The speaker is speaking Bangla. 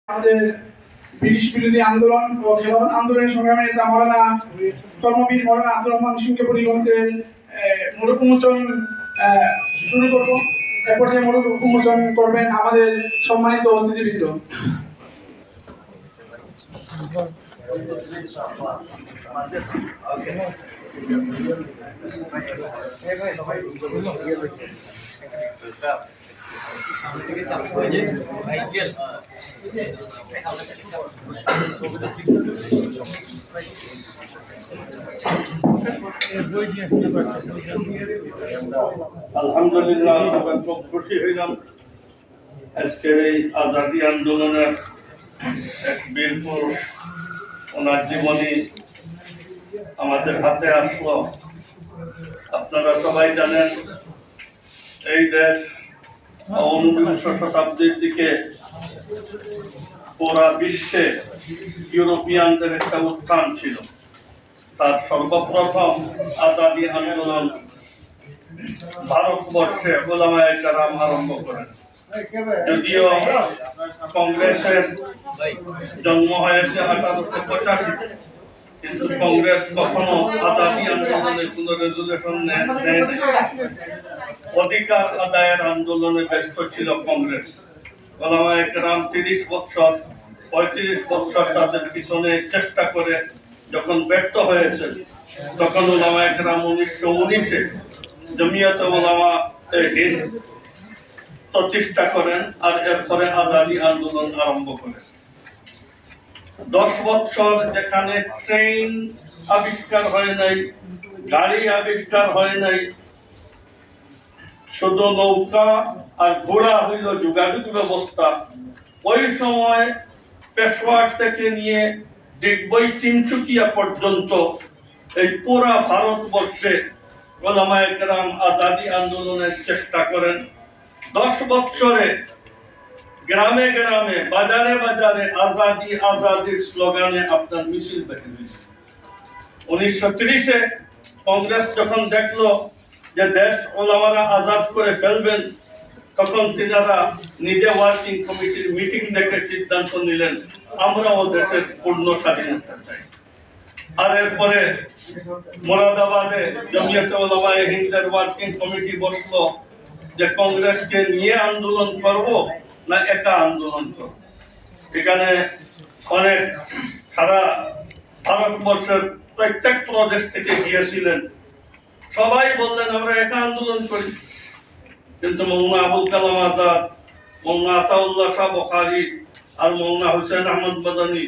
আমাদের ব্রিটিশ বিরোধী আন্দোলন ও খেলাফত আন্দোলনের সংগ্রামী নেতা মৌলানা কর্মবীর মৌলানা আব্দুর রহমান সিংকে পরিগণিতের মোড়ক উন্মোচন শুরু করব। এ পর্যায়ে মোড়ক উন্মোচন করবেন আমাদের সম্মানিত অতিথিবৃন্দ। আলহামদুলিল্লাহ, খুব খুশি হইলাম আজকের এই আজাদী আন্দোলনের এক বীর পুরুষ ওনার জীবনী আমাদের হাতে আসলো। আপনারা সবাই জানেন এই দেশ ঊনবিংশ শতাব্দীর দিকে পুরা বিশ্বে ইউরোপিয়ানদের একটা উত্থান ছিল। তার সর্বপ্রথম আজাদী আন্দোলন ভারতবর্ষে ওলামায়ে কেরাম আরম্ভ করেন। যদিও কংগ্রেসের জন্ম হয়েছে 1885, কিন্তু কংগ্রেস কখনো আজাদী আন্দোলনের কোন রেজুলেশন নেয় নাই। অধিকার আদায়ের আন্দোলনে ব্যস্ত ছিল কংগ্রেস। ওলামায়ে কেরাম 35 বছর তাদের পিছনে চেষ্টা করে যখন ব্যর্থ হয়েছে, তখন ওলামায়ে কেরাম 1919-এ জমিয়তে উলামা হিন্দ প্রতিষ্ঠা করেন আর এরপরে আজাদী আন্দোলন আরম্ভ করেন। 10 বছর যেখানে ট্রেন আবিষ্কার হয় নাই, গাড়ি আবিষ্কার হয় নাই, শুধু নৌকা আর ঘোড়া হইল যোগাযোগ ব্যবস্থা, ওই সময় পেশোয়ার থেকে নিয়ে ডিগবই তিনসুকিয়া পর্যন্ত এই পুরা ভারতবর্ষে ওলামায়ে কেরাম আজাদী আন্দোলনের চেষ্টা করেন। 10 বছরে গ্রামে গ্রামে বাজারে বাজারে আজাদী আজাদীর স্লোগানে আপনার মিছিল বের হয়েছে। 1930-এ কংগ্রেস যখন দেখলো যে দেশ ওলামারা আজাদ করে ফেলবেন, তখন তিনারা নিজে ওয়ার্কিং কমিটির মিটিং ডেকে সিদ্ধান্ত নিলেন আমরাও দেশের পূর্ণ স্বাধীনতা চাই। আর এরপরে মোরাদাবাদে জমিয়তে উলামায়ে হিন্দের ওয়ার্কিং কমিটি বসলো যে কংগ্রেসকে নিয়ে আন্দোলন করব না একা আন্দোলন করব। এখানে অনেক সারা ভারতবর্ষের প্রত্যেক প্রদেশ থেকে গিয়েছিলেন, সবাই বললেন আমরা একা আন্দোলন করি। কিন্তু মৌলানা আবুল কালাম আজাদ, মৌলানা আতাউল্লাহ শাহ বুখারী আর মৌলানা হুসেন আহমদ মাদানী